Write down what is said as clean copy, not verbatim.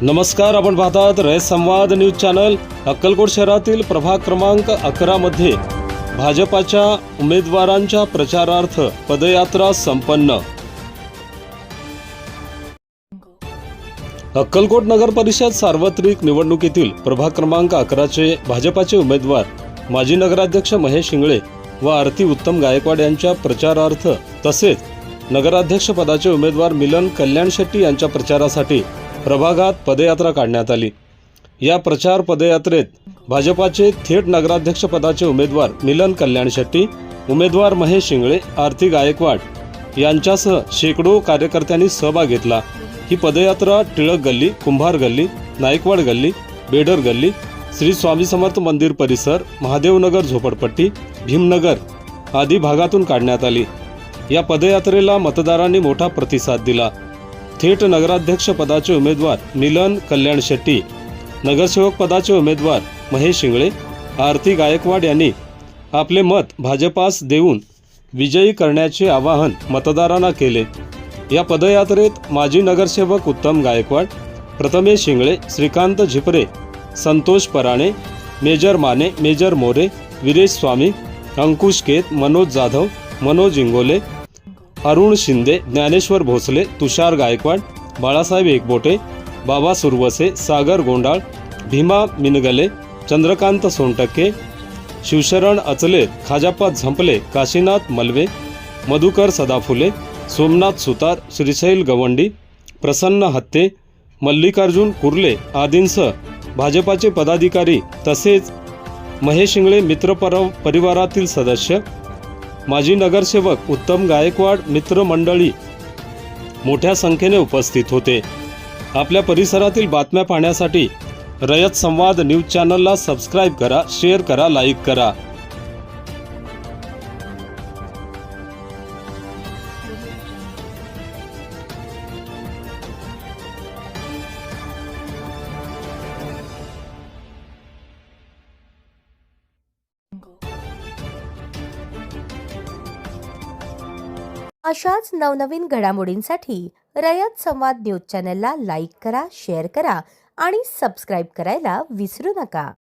नमस्कार, आपण पाहतात रयत संवाद न्यूज चॅनल। अक्कलकोट शहरातील प्रभाग क्रमांक 11 मध्ये भाजपाच्या उमेदवारांच्या प्रचारार्थ पदयात्रा संपन्न। अक्कलकोट नगर परिषद सार्वत्रिक निवडणुकीतील प्रभाग क्रमांक 11 चे भाजपाचे उमेदवार माजी नगराध्यक्ष महेश शिंगळे व आरती उत्तम गायकवाड यांच्या प्रचारार्थ तसेच नगराध्यक्ष पदाचे उमेदवार मिलन कल्याण शेट्टी यांच्या प्रचारासाठी प्रभागात पदयात्रा काढण्यात आली। या प्रचार पदयात्रेत भाजपाचे थेट नगराध्यक्ष पदाचे उमेदवार मिलन कल्याण शेट्टी, उमेदवार महेश शिंगळे, आरती गायकवाड यांच्यासह शेकडो कार्यकर्त्यांनी सहभाग घेतला। ही पदयात्रा टिळक गल्ली, कुंभार गल्ली, नायकवाड गल्ली, बेडर गल्ली, श्री स्वामी समर्थ मंदिर परिसर, महादेवनगर झोपडपट्टी, भीमनगर आदी भागातून काढण्यात आली। या पदयात्रेला मतदारांनी मोठा प्रतिसाद दिला। थेट नगराध्यक्ष पदाचे उमेदवार मिलन कल्याण शेट्टी, नगरसेवक पदाचे उमेदवार महेश शिंगळे, आरती गायकवाड यांनी आपले मत भाजपास देऊन विजयी करण्याचे आवाहन मतदारांना केले। या पदयात्रेत माजी नगरसेवक उत्तम गायकवाड, प्रथमेश शिंगळे, श्रीकांत झिपरे, संतोष पराणे, मेजर माने, मेजर मोरे, वीरेश स्वामी, अंकुश केत, मनोज जाधव, मनोज इंगोले, अरुण शिंदे, ज्ञानेश्वर भोसले, तुषार गायकवाड, बाळासाहेब एकबोटे, बाबा सुरवसे, सागर गोंडाळ, भीमा मिनगले, चंद्रकांत सोनटक्के, शिवशरण अचले, खाजाप्पा झंपले, काशीनाथ मलवे, मधुकर सदाफुले, सोमनाथ सुतार, श्रीशैल गवंडी, प्रसन्न हत्ते, मल्लिकार्जुन कुर्ले आदींसह भाजपाचे पदाधिकारी तसेच महेश शिंगळे मित्र परिवारातील सदस्य, माजी नगरसेवक उत्तम गायकवाड मित्रमंडळी मोठ्या संख्येने उपस्थित होते। आपल्या परिसरातील बातम्या पाहण्यासाठी रयत संवाद न्यूज चॅनलला सबस्क्राइब करा, शेअर करा, लाईक करा। अशाच नवनवीन घडामोडींसाठी रयत संवाद न्यूज चॅनलला लाईक करा, शेअर करा आणि सबस्क्राइब करायला विसरू नका।